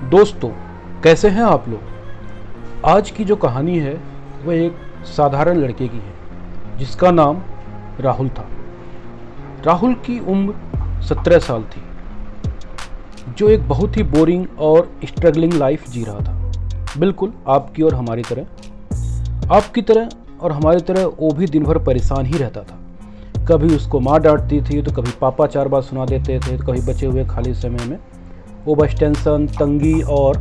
दोस्तों, कैसे हैं आप लोग। आज की जो कहानी है वह एक साधारण लड़के की है जिसका नाम राहुल था। राहुल की उम्र 17 साल थी, जो एक बहुत ही बोरिंग और स्ट्रगलिंग लाइफ जी रहा था। बिल्कुल आपकी और हमारी तरह, आपकी तरह और हमारी तरह वो भी दिन भर परेशान ही रहता था। कभी उसको माँ डांटती थी तो कभी पापा 4 बार सुना देते थे, तो कभी बचे हुए खाली समय में वो बस टेंशन, तंगी और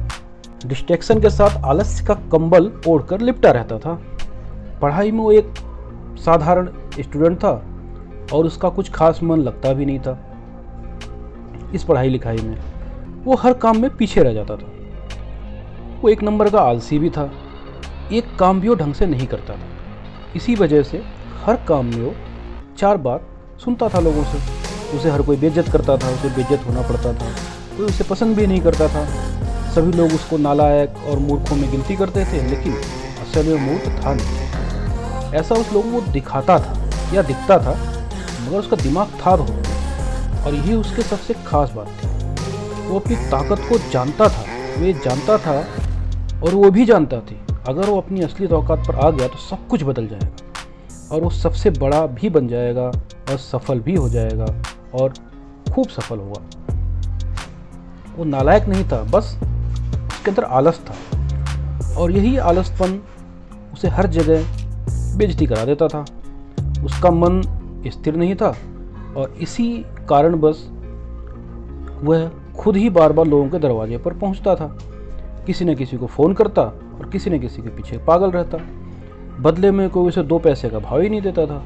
डिस्ट्रैक्शन के साथ आलस्य का कंबल ओढ़कर लिपटा रहता था। पढ़ाई में वो एक साधारण स्टूडेंट था और उसका कुछ खास मन लगता भी नहीं था। इस पढ़ाई लिखाई में वो हर काम में पीछे रह जाता था। वो एक नंबर का आलसी भी था, एक काम भी वो ढंग से नहीं करता था। इसी वजह से हर काम में वो 4 बार सुनता था लोगों से। उसे हर कोई बेइज्जत करता था, उसे बेइज्जत होना पड़ता था, कोई उसे पसंद भी नहीं करता था। सभी लोग उसको नालायक और मूर्खों में गिनती करते थे, लेकिन असल में मूर्ख था नहीं। ऐसा उस लोगों को दिखाता था या दिखता था, मगर उसका दिमाग था बहुत। और यही उसके सबसे खास बात थी, वो अपनी ताकत को जानता था। वो ये जानता था और वो भी जानता थी, अगर वो अपनी असली औकात पर आ गया तो सब कुछ बदल जाएगा और वो सबसे बड़ा भी बन जाएगा और सफल भी हो जाएगा और खूब सफल होगा। वो नालायक नहीं था, बस उसके अंदर आलस था और यही आलसपन उसे हर जगह बेइज्जती करा देता था। उसका मन स्थिर नहीं था और इसी कारण बस वह खुद ही बार बार लोगों के दरवाजे पर पहुंचता था। किसी न किसी को फ़ोन करता और किसी न किसी के पीछे पागल रहता। बदले में कोई उसे 2 पैसे का भाव ही नहीं देता था।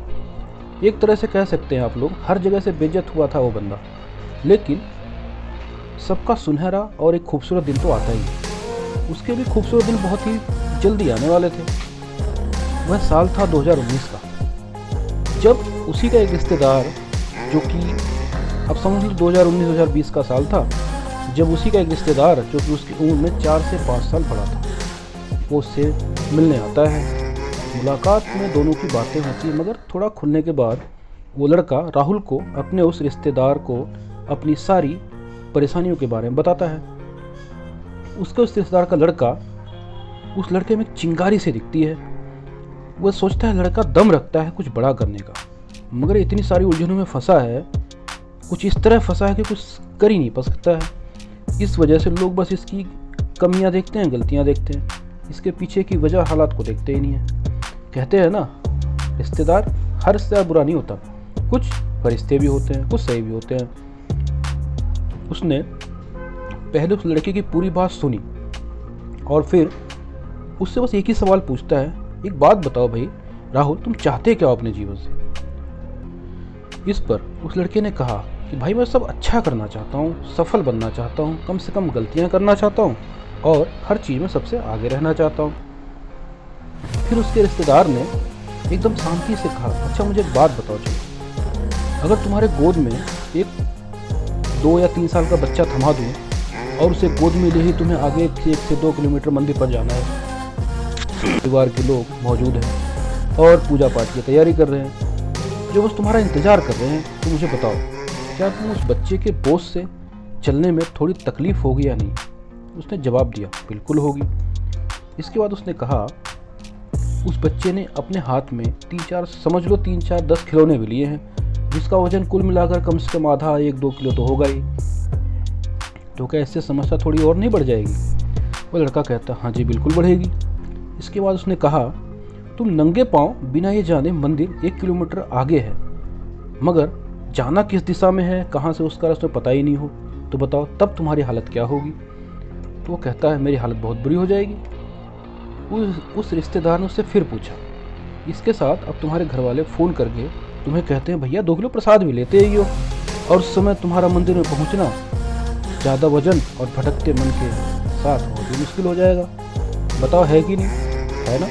एक तरह से कह सकते हैं आप लोग, हर जगह से बेइज्जत हुआ था वो बंदा। लेकिन सबका सुनहरा और एक खूबसूरत दिन तो आता ही है। उसके भी खूबसूरत दिन बहुत ही जल्दी आने वाले थे। वह साल था 2019 का, जब उसी का एक रिश्तेदार, जो कि अब समझ लो 2019-2020 का साल था, जब उसी का एक रिश्तेदार जो कि उसकी उम्र में 4 से 5 साल बड़ा था, वो उससे मिलने आता है। मुलाकात में दोनों की बातें होती है, मगर थोड़ा खुलने के बाद वो लड़का राहुल को, अपने उस रिश्तेदार को, अपनी सारी परेशानियों के बारे में बताता है। उसके उस रिश्तेदार का लड़का उस लड़के में एक चिंगारी से दिखती है। वह सोचता है लड़का दम रखता है कुछ बड़ा करने का, मगर इतनी सारी उलझनों में फंसा है, कुछ इस तरह फंसा है कि कुछ कर ही नहीं पा सकता है। इस वजह से लोग बस इसकी कमियां देखते हैं, गलतियां देखते हैं, इसके पीछे की वजह हालात को देखते ही नहीं है। कहते हैं ना, रिश्तेदार हर रिश्तेदार बुरा नहीं होता, कुछ फरिश्ते भी होते हैं, कुछ सही भी होते हैं। उसने पहले उस लड़के की पूरी बात सुनी और फिर उससे बस एक ही सवाल पूछता है, एक बात बताओ भाई राहुल, तुम चाहते क्या हो अपने जीवन से। इस पर उस लड़के ने कहा कि भाई मैं सब अच्छा करना चाहता हूँ, सफल बनना चाहता हूँ, कम से कम गलतियाँ करना चाहता हूँ और हर चीज़ में सबसे आगे रहना चाहता हूँ। फिर उसके रिश्तेदार ने एकदम शांति से कहा, अच्छा मुझे एक बात बताओ चलो, अगर तुम्हारे गोद में एक 2 या 3 साल का बच्चा थमा दूँ और उसे गोद में ले ही तुम्हें आगे 1 से 2 किलोमीटर मंदिर पर जाना है, परिवार के लोग मौजूद हैं और पूजा पाठ की तैयारी कर रहे हैं, जो बस तुम्हारा इंतज़ार कर रहे हैं, तो मुझे बताओ क्या तुम उस बच्चे के बोझ से चलने में थोड़ी तकलीफ़ होगी या नहीं। उसने जवाब दिया, बिल्कुल होगी। इसके बाद उसने कहा, उस बच्चे ने अपने हाथ में 3-4 समझ लो 3-4-10 खिलौने भी लिए हैं, जिसका वजन कुल मिलाकर कम से कम आधा 1-2 किलो तो होगा ही। तो क्या इससे समस्या थोड़ी और नहीं बढ़ जाएगी। वो लड़का कहता, हाँ जी बिल्कुल बढ़ेगी। इसके बाद उसने कहा, तुम नंगे पांव बिना ये जाने मंदिर 1 किलोमीटर आगे है, मगर जाना किस दिशा में है, कहाँ से उसका रास्ता पता ही नहीं हो, तो बताओ तब तुम्हारी हालत क्या होगी। तो वो कहता है, मेरी हालत बहुत बुरी हो जाएगी। उस रिश्तेदार ने उससे फिर पूछा, इसके साथ अब तुम्हारे घर वाले फ़ोन करके तुम्हें कहते हैं भैया 2 किलो प्रसाद भी लेते ही हो, और उस समय तुम्हारा मंदिर में पहुंचना ज़्यादा वजन और भटकते मन के साथ और भी मुश्किल हो जाएगा। बताओ है कि नहीं, है ना।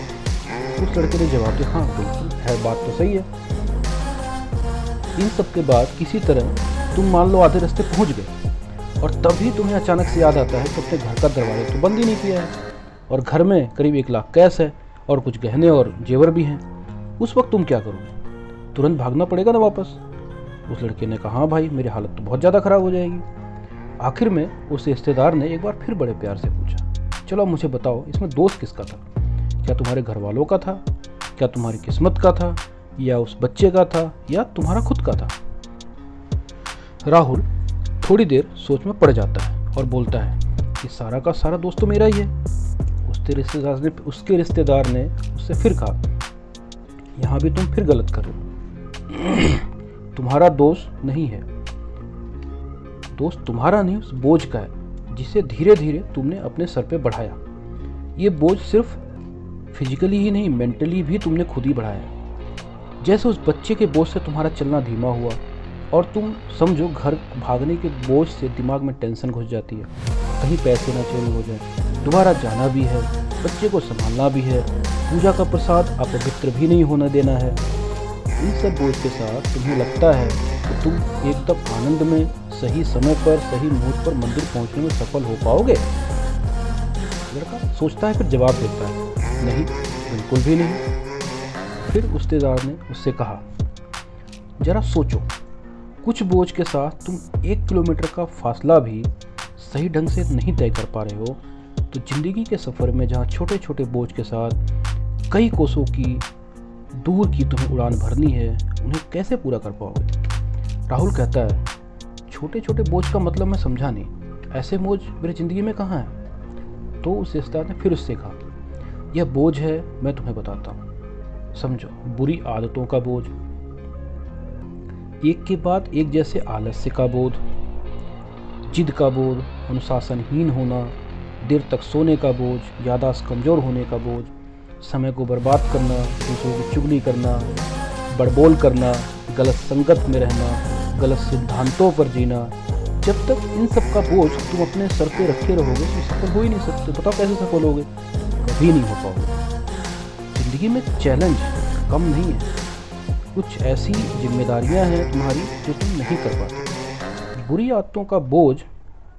उस लड़के ने जवाब दिया, हाँ बिल्कुल है, बात तो सही है। इन सब के बाद किसी तरह तुम मान लो आधे रास्ते पहुंच गए और तभी तुम्हें अचानक से याद आता है कि अपने घर का दरवाजा तो बंद ही नहीं किया है और घर में करीब 1 लाख कैश है और कुछ गहने और जेवर भी हैं। उस वक्त तुम क्या करोगे, तुरंत भागना पड़ेगा ना वापस। उस लड़के ने कहा, हाँ भाई मेरी हालत तो बहुत ज़्यादा ख़राब हो जाएगी। आखिर में उस रिश्तेदार ने एक बार फिर बड़े प्यार से पूछा, चलो मुझे बताओ, इसमें दोस्त किसका था? क्या तुम्हारे घर वालों का था, क्या तुम्हारी किस्मत का था, या उस बच्चे का था, या तुम्हारा खुद का था? राहुल थोड़ी देर सोच में पड़ जाता है और बोलता है कि सारा का सारा दोस्त तो मेरा ही है। उसके रिश्तेदार ने उससे फिर कहा, यहाँ भी तुम फिर गलत कर रहे हो। तुम्हारा दोस्त नहीं है, दोस्त तुम्हारा नहीं, उस बोझ का है जिसे धीरे धीरे तुमने अपने सर पे बढ़ाया। ये बोझ सिर्फ फिजिकली ही नहीं, मेंटली भी तुमने खुद ही बढ़ाया। जैसे उस बच्चे के बोझ से तुम्हारा चलना धीमा हुआ और तुम समझो घर भागने के बोझ से दिमाग में टेंशन घुस जाती है, कहीं पैसे ना चोरी हो जाए, दोबारा जाना भी है, बच्चे को संभालना भी है, पूजा का प्रसाद अपवित्र भी नहीं होने देना है। इन सब बोझ के साथ तुम्हें लगता है कि तुम एकदम आनंद में सही समय पर सही मुहूर्त पर मंदिर पहुंचने में सफल हो पाओगे? लड़का सोचता है, फिर जवाब देता है, नहीं, बिल्कुल भी नहीं। फिर रिश्तेदार ने उससे कहा, जरा सोचो, कुछ बोझ के साथ तुम 1 किलोमीटर का फासला भी सही ढंग से नहीं तय कर पा रहे हो, तो जिंदगी के सफ़र में जहाँ छोटे छोटे बोझ के साथ कई कोसों की दूर की तुम्हें उड़ान भरनी है, उन्हें कैसे पूरा कर पाओगे? राहुल कहता है, छोटे छोटे बोझ का मतलब मैं समझा नहीं, ऐसे बोझ मेरी ज़िंदगी में कहाँ है? तो उस रिश्तेदार ने फिर उससे कहा, यह बोझ है, मैं तुम्हें बताता हूँ, समझो, बुरी आदतों का बोझ, एक के बाद एक जैसे आलस्य का बोझ, जिद का बोझ, अनुशासनहीन होना, देर तक सोने का बोझ, याददाश्त कमज़ोर होने का बोझ, समय को बर्बाद करना, दूसरों की चुगली करना, बड़बोल करना, गलत संगत में रहना, गलत सिद्धांतों पर जीना। जब तक इन सब का बोझ तुम अपने सर पे रखे रहोगे तो सफल हो ही नहीं सकते। बताओ कैसे सफल होगे? कभी नहीं हो पाओगे। ज़िंदगी में चैलेंज कम नहीं है, कुछ ऐसी जिम्मेदारियां हैं तुम्हारी जो तुम नहीं कर पाते। बुरी आदतों का बोझ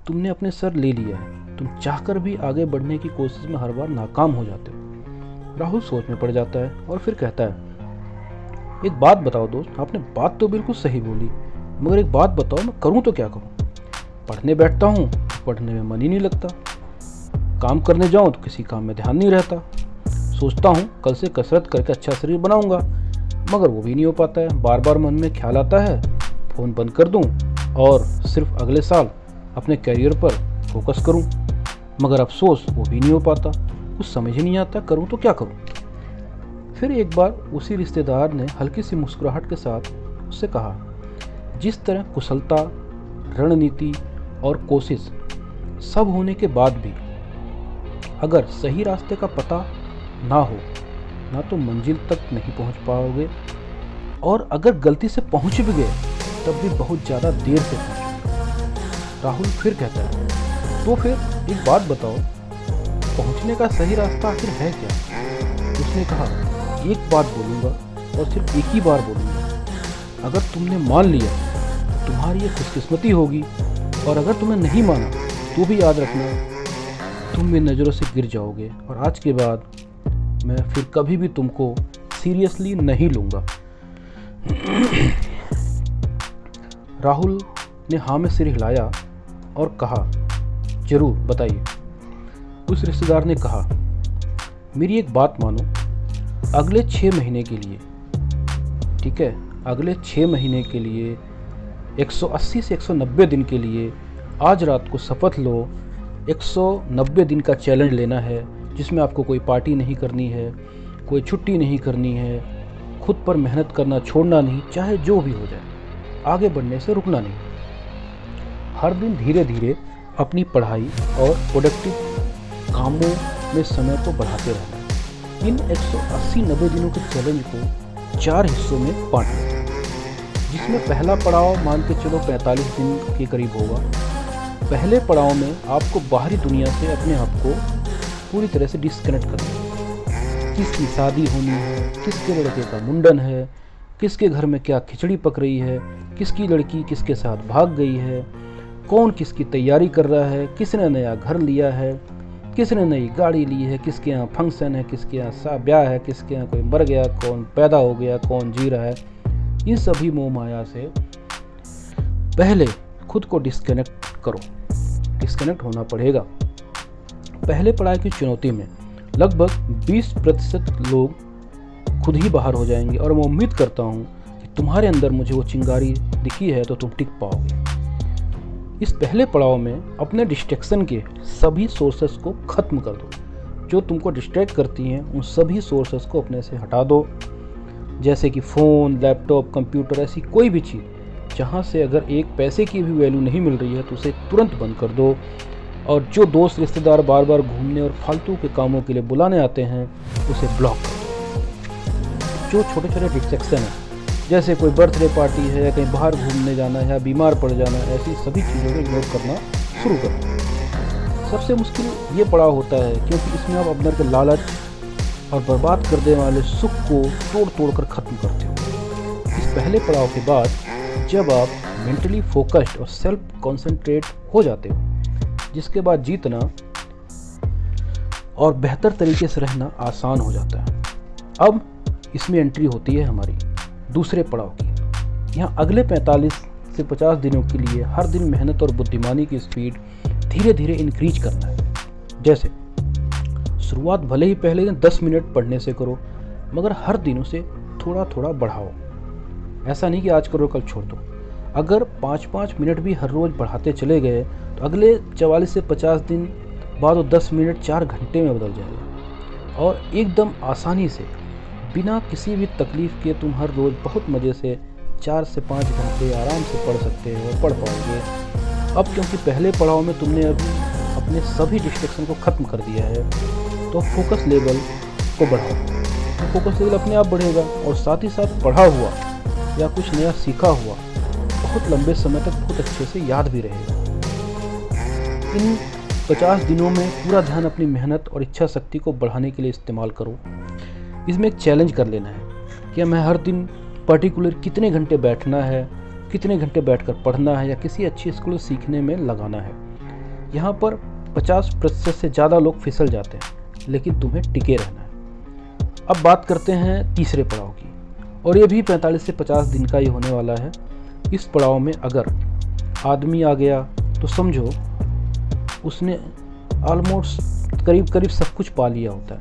तुमने अपने सर ले लिया है, तुम चाहकर भी आगे बढ़ने की कोशिश में हर बार नाकाम हो जाते हो। राहुल सोच में पड़ जाता है और फिर कहता है, एक बात बताओ दोस्त, आपने बात तो बिल्कुल सही बोली, मगर एक बात बताओ, मैं करूं तो क्या करूं? पढ़ने बैठता हूं, पढ़ने में मन ही नहीं लगता, काम करने जाऊं तो किसी काम में ध्यान नहीं रहता, सोचता हूं कल से कसरत करके अच्छा शरीर बनाऊंगा, मगर वो भी नहीं हो पाता है। बार बार मन में ख्याल आता है फ़ोन बंद कर दूं और सिर्फ अगले साल अपने करियर पर फोकस करूं, मगर अफसोस वो भी नहीं हो पाता। कुछ समझ ही नहीं आता करूं तो क्या करूं। फिर एक बार उसी रिश्तेदार ने हल्की सी मुस्कुराहट के साथ उससे कहा, जिस तरह कुशलता, रणनीति और कोशिश सब होने के बाद भी अगर सही रास्ते का पता ना हो, ना तो मंजिल तक नहीं पहुंच पाओगे, और अगर गलती से पहुंच भी गए तब भी बहुत ज़्यादा देर से पहुंचोगे। राहुल फिर कहता है, तो फिर एक बात बताओ, पहुंचने का सही रास्ता आखिर है क्या? उसने कहा, एक बात बोलूँगा और सिर्फ एक ही बार बोलूँगा, अगर तुमने मान लिया तुम्हारी ये खुशकिस्मती होगी, और अगर तुमने नहीं माना तो भी याद रखना तुम मेरी नज़रों से गिर जाओगे, और आज के बाद मैं फिर कभी भी तुमको सीरियसली नहीं लूँगा। राहुल ने हाँ में सिर हिलाया और कहा, जरूर बताइए। उस रिश्तेदार ने कहा, मेरी एक बात मानो, अगले 6 महीने के लिए, ठीक है, अगले 6 महीने के लिए 180 से 190 दिन के लिए आज रात को शपथ लो, 190 दिन का चैलेंज लेना है, जिसमें आपको कोई पार्टी नहीं करनी है, कोई छुट्टी नहीं करनी है, खुद पर मेहनत करना छोड़ना नहीं, चाहे जो भी हो जाए, आगे बढ़ने से रुकना नहीं। हर दिन धीरे धीरे अपनी पढ़ाई और प्रोडक्टिव कामों में समय को बढ़ाते रहना। इन 180-90 दिनों के चैलेंज को 4 हिस्सों में बांटना, जिसमें पहला पड़ाव मान के चलो 45 दिन के करीब होगा। पहले पड़ाव में आपको बाहरी दुनिया से अपने आप को पूरी तरह से डिस्कनेक्ट करना है। किसकी शादी होनी है, किसके लड़के का मुंडन है, किसके घर में क्या खिचड़ी पक रही है, किसकी लड़की किसके साथ भाग गई है, कौन किसकी तैयारी कर रहा है, किसने नया घर लिया है, किसने नई गाड़ी ली है, किसके यहाँ फंक्शन है, किसके यहाँ ब्याह है, किसके यहाँ कोई मर गया, कौन पैदा हो गया, कौन जी रहा है। इन सभी मोह माया से पहले खुद को डिस्कनेक्ट करो। डिस्कनेक्ट होना पड़ेगा। पहले पड़ाव की चुनौती में लगभग 20% लोग खुद ही बाहर हो जाएंगे और मैं उम्मीद करता हूँ कि तुम्हारे अंदर मुझे वो चिंगारी दिखी है तो तुम टिक पाओगे। इस पहले पड़ाव में अपने डिस्ट्रैक्शन के सभी सोर्सेस को ख़त्म कर दो। जो तुमको डिस्ट्रैक्ट करती हैं उन सभी सोर्सेस को अपने से हटा दो, जैसे कि फ़ोन, लैपटॉप, कंप्यूटर, ऐसी कोई भी चीज़ जहाँ से अगर एक पैसे की भी वैल्यू नहीं मिल रही है तो उसे तुरंत बंद कर दो। और जो दोस्त रिश्तेदार बार बार घूमने और फालतू के कामों के लिए बुलाने आते हैं उसे ब्लॉक कर दो। जो छोटे छोटे डिस्ट्रैक्शन हैं, जैसे कोई बर्थडे पार्टी है या कहीं बाहर घूमने जाना है या बीमार पड़ जाना है, ऐसी सभी चीज़ों को इग्नोर करना शुरू कर दो। सबसे मुश्किल ये पड़ाव होता है क्योंकि इसमें आप अंदर के लालच और बर्बाद कर देने वाले सुख को तोड़ तोड़ कर ख़त्म करते हो। इस पहले पड़ाव के बाद जब आप मेंटली फोकस्ड और सेल्फ कॉन्सेंट्रेट हो जाते हो, जिसके बाद जीतना और बेहतर तरीके से रहना आसान हो जाता है। अब इसमें एंट्री होती है हमारी दूसरे पड़ाव की। यहाँ अगले 45 से 50 दिनों के लिए हर दिन मेहनत और बुद्धिमानी की स्पीड धीरे धीरे इंक्रीज करना है। जैसे शुरुआत भले ही पहले दिन 10 मिनट पढ़ने से करो, मगर हर दिन उसे थोड़ा थोड़ा बढ़ाओ। ऐसा नहीं कि आज करो कल छोड़ दो। अगर 5-5 मिनट भी हर रोज़ बढ़ाते चले गए तो अगले 44 से 50 दिन बाद वो 10 मिनट 4 घंटे में बदल जाएगा और एकदम आसानी से बिना किसी भी तकलीफ़ के तुम हर रोज़ बहुत मज़े से 4 से 5 घंटे आराम से पढ़ सकते हो और पढ़ पाओगे। अब क्योंकि पहले पड़ाव में तुमने अभी अपने सभी डिस्ट्रैक्शन को ख़त्म कर दिया है तो फोकस लेवल को बढ़ाओ। तो फोकस लेवल अपने आप बढ़ेगा और साथ ही साथ पढ़ा हुआ या कुछ नया सीखा हुआ बहुत लंबे समय तक बहुत अच्छे से याद भी रहेगा। इन 50 दिनों में पूरा ध्यान अपनी मेहनत और इच्छा शक्ति को बढ़ाने के लिए इस्तेमाल करो। इसमें एक चैलेंज कर लेना है कि मैं हर दिन पर्टिकुलर कितने घंटे बैठना है, कितने घंटे बैठकर पढ़ना है या किसी अच्छी स्किल सीखने में लगाना है। यहाँ पर 50% से ज़्यादा लोग फिसल जाते हैं, लेकिन तुम्हें टिके रहना है। अब बात करते हैं तीसरे पड़ाव की, और ये भी 45 से 50 दिन का ही होने वाला है। इस पड़ाव में अगर आदमी आ गया तो समझो उसने ऑलमोस्ट करीब सब कुछ पा लिया होता है।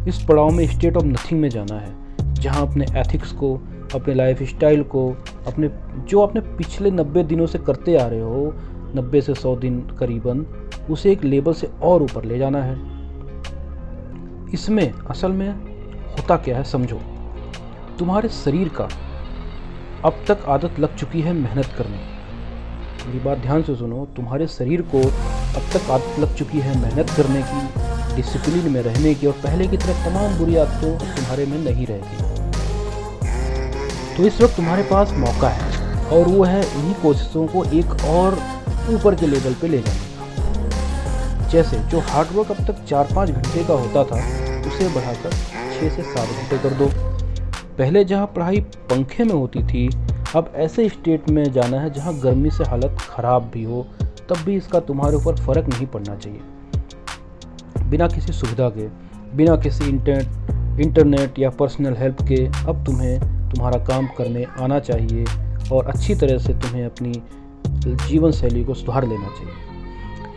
इस पड़ाव में स्टेट ऑफ नथिंग में जाना है, जहाँ अपने एथिक्स को, अपने लाइफ स्टाइल को, अपने जो आपने पिछले 90 दिनों से करते आ रहे हो, 90 से 100 दिन करीबन, उसे एक लेवल से और ऊपर ले जाना है। इसमें असल में होता क्या है समझो। तुम्हारे शरीर का अब तक आदत लग चुकी है मेहनत करने की। मेरी बात ध्यान से सुनो। तुम्हारे शरीर को अब तक आदत लग चुकी है मेहनत करने की, डिसिप्लिन में रहने की, और पहले की तरह तमाम बुरी आदतें तुम्हारे में नहीं रहती। तो इस वक्त तुम्हारे पास मौका है और वो है इन्हीं कोशिशों को एक और ऊपर के लेवल पे ले जाने का। जैसे जो हार्डवर्क अब तक 4-5 घंटे का होता था उसे बढ़ाकर 6 से 7 घंटे कर दो। पहले जहाँ पढ़ाई पंखे में होती थी, अब ऐसे स्टेट में जाना है जहाँ गर्मी से हालत ख़राब भी हो, तब भी इसका तुम्हारे ऊपर फ़र्क नहीं पड़ना चाहिए। बिना किसी सुविधा के, बिना किसी इंटरनेट या पर्सनल हेल्प के अब तुम्हें तुम्हारा काम करने आना चाहिए और अच्छी तरह से तुम्हें अपनी जीवन शैली को सुधार लेना चाहिए।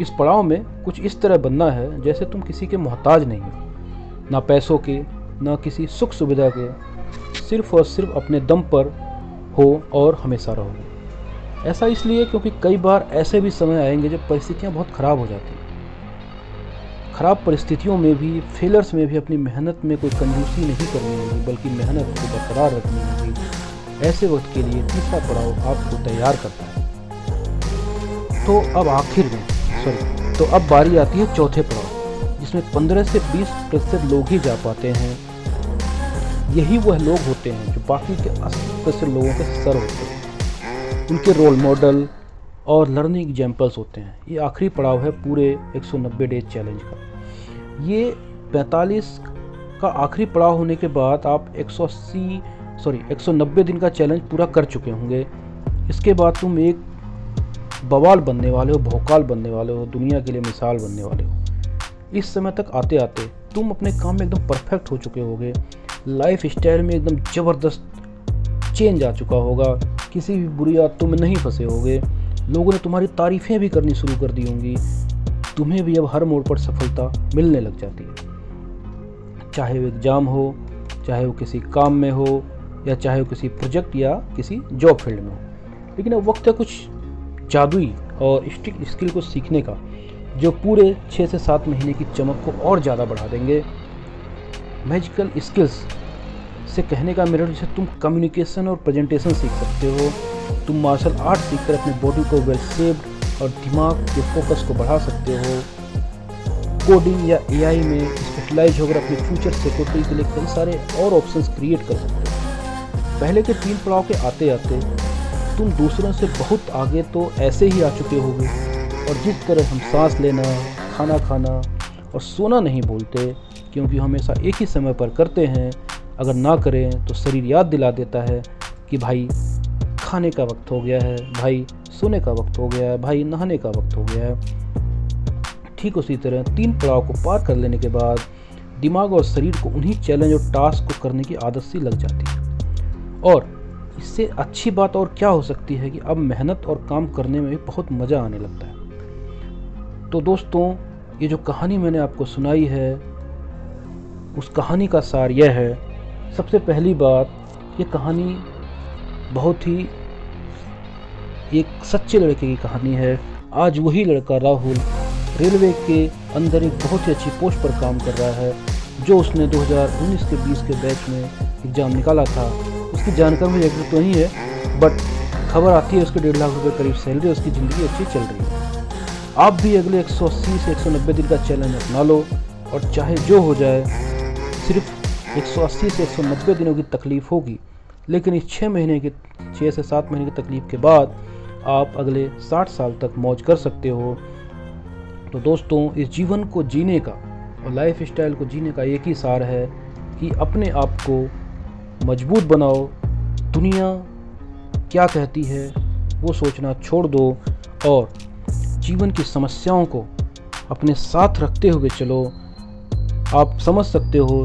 इस पड़ाव में कुछ इस तरह बनना है जैसे तुम किसी के मोहताज नहीं हो, ना पैसों के, ना किसी सुख सुविधा के, सिर्फ और सिर्फ अपने दम पर हो और हमेशा रहोगे। ऐसा इसलिए क्योंकि कई बार ऐसे भी समय आएंगे जब परिस्थितियाँ बहुत ख़राब हो जाती हैं। ख़राब परिस्थितियों में भी, फेलर्स में भी अपनी मेहनत में कोई कंजूसी नहीं करनी होगी, बल्कि मेहनत को बरकरार रखनी होगी। ऐसे वक्त के लिए तीसरा पड़ाव आपको तैयार करता है। तो अब बारी आती है चौथे पड़ाव, जिसमें 15 से 20% लोग ही जा पाते हैं। यही वह लोग होते हैं जो बाकी के 80% लोगों के सर होते हैं, उनके रोल मॉडल और लर्निंग एग्जाम्पल्स होते हैं। ये आखिरी पड़ाव है पूरे 190 डेज चैलेंज का। ये 45 का आखिरी पड़ाव होने के बाद आप 190 दिन का चैलेंज पूरा कर चुके होंगे। इसके बाद तुम एक बवाल बनने वाले हो, भौकाल बनने वाले हो, दुनिया के लिए मिसाल बनने वाले हो। इस समय तक आते आते तुम अपने काम में एकदम परफेक्ट हो चुके होगे। लाइफ स्टाइल में एकदम ज़बरदस्त चेंज आ चुका होगा, किसी भी बुरी आदतों में नहीं फंसे होगे लोगों ने तुम्हारी तारीफ़ें भी करनी शुरू कर दी होंगी। तुम्हें भी अब हर मोड़ पर सफलता मिलने लग जाती है, चाहे वो एग्ज़ाम हो, चाहे वो किसी काम में हो, या चाहे वो किसी प्रोजेक्ट या किसी जॉब फील्ड में हो। लेकिन अब वक्त है कुछ जादुई और स्किल को सीखने का, जो पूरे 6 से 7 महीने की चमक को और ज़्यादा बढ़ा देंगे। मैजिकल स्किल्स से कहने का मेरा जैसे तुम कम्युनिकेशन और प्रेजेंटेशन सीख सकते हो, तुम मार्शल आर्ट सीखकर अपने बॉडी को वेल शेप्ड और दिमाग के फोकस को बढ़ा सकते हो, कोडिंग या एआई में स्पेशलाइज होकर अपने फ्यूचर सिक्योरिटी के लिए कई सारे और ऑप्शंस क्रिएट कर सकते हो। पहले के 3 पड़ाव के आते आते तुम दूसरों से बहुत आगे तो ऐसे ही आ चुके होगे। और जिस तरह हम सांस लेना, खाना खाना और सोना नहीं भूलते, क्योंकि हमेशा एक ही समय पर करते हैं, अगर ना करें तो शरीर याद दिला देता है कि भाई खाने का वक्त हो गया है, भाई सोने का वक्त हो गया है, भाई नहाने का वक्त हो गया है। ठीक उसी तरह 3 पड़ाव को पार कर लेने के बाद दिमाग और शरीर को उन्हीं चैलेंज और टास्क को करने की आदत सी लग जाती है। और इससे अच्छी बात और क्या हो सकती है कि अब मेहनत और काम करने में भी बहुत मज़ा आने लगता है। तो दोस्तों, ये जो कहानी मैंने आपको सुनाई है, उस कहानी का सार यह है। सबसे पहली बात, ये कहानी बहुत ही एक सच्चे लड़के की कहानी है। आज वही लड़का राहुल रेलवे के अंदर एक बहुत ही अच्छी पोस्ट पर काम कर रहा है, जो उसने 2019 के 20 के बैच में एग्ज़ाम निकाला था। उसकी जानकारी में एग्जैक्ट तो नहीं है, बट खबर आती है उसके 1.5 लाख रुपये करीब सैलरी, उसकी ज़िंदगी अच्छी चल रही है। आप भी अगले 180 से 190 दिन का चैलेंज अपना लो, और चाहे जो हो जाए, सिर्फ 180 से 190 दिनों की तकलीफ़ होगी, लेकिन इस 6 से 7 महीने की तकलीफ़ के बाद आप अगले 60 साल तक मौज कर सकते हो। तो दोस्तों, इस जीवन को जीने का और लाइफ स्टाइल को जीने का एक ही सार है कि अपने आप को मजबूत बनाओ। दुनिया क्या कहती है वो सोचना छोड़ दो, और जीवन की समस्याओं को अपने साथ रखते हुए चलो। आप समझ सकते हो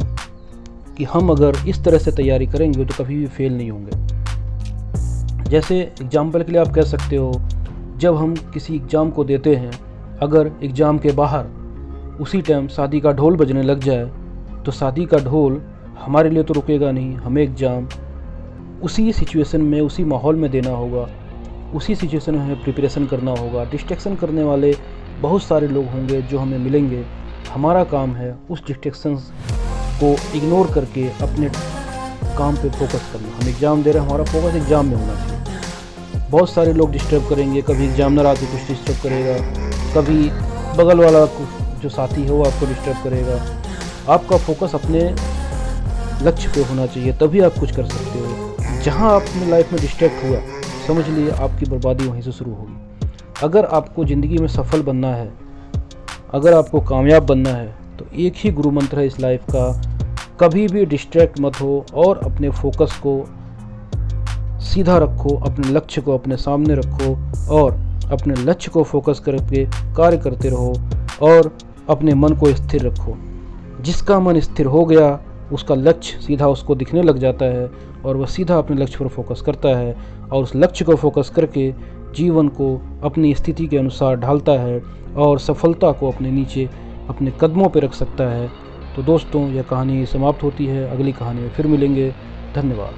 कि हम अगर इस तरह से तैयारी करेंगे तो कभी भी फेल नहीं होंगे। जैसे एग्जाम्पल के लिए आप कह सकते हो, जब हम किसी एग्ज़ाम को देते हैं, अगर एग्ज़ाम के बाहर उसी टाइम शादी का ढोल बजने लग जाए, तो शादी का ढोल हमारे लिए तो रुकेगा नहीं। हमें एग्ज़ाम उसी सिचुएशन में, उसी माहौल में देना होगा, उसी सिचुएशन में हमें प्रिपरेशन करना होगा। डिस्ट्रैक्शन करने वाले बहुत सारे लोग होंगे जो हमें मिलेंगे। हमारा काम है उस डिस्ट्रैक्शंस को इग्नोर करके अपने काम पे फोकस करना। हम एग्ज़ाम दे रहे हैं, हमारा फोकस एग्ज़ाम में होना चाहिए। बहुत सारे लोग डिस्टर्ब करेंगे, कभी एग्जामिनर आके कुछ डिस्टर्ब करेगा, कभी बगल वाला जो साथी है वो आपको डिस्टर्ब करेगा। आपका फोकस अपने लक्ष्य पे होना चाहिए, तभी आप कुछ कर सकते हो। जहाँ आप अपनी लाइफ में डिस्ट्रैक्ट हुआ, समझ लिए आपकी बर्बादी वहीं से शुरू होगी। अगर आपको ज़िंदगी में सफल बनना है, अगर आपको कामयाब बनना है, तो एक ही गुरु मंत्र है इस लाइफ का, कभी भी डिस्ट्रैक्ट मत हो और अपने फोकस को सीधा रखो, अपने लक्ष्य को अपने सामने रखो और अपने लक्ष्य को फोकस करके कार्य करते रहो और अपने मन को स्थिर रखो। जिसका मन स्थिर हो गया, उसका लक्ष्य सीधा उसको दिखने लग जाता है और वह सीधा अपने लक्ष्य पर फोकस करता है और उस लक्ष्य को फोकस करके जीवन को अपनी स्थिति के अनुसार ढालता है और सफलता को अपने नीचे अपने कदमों पर रख सकता है। तो दोस्तों, यह कहानी समाप्त होती है। अगली कहानी में फिर मिलेंगे। धन्यवाद।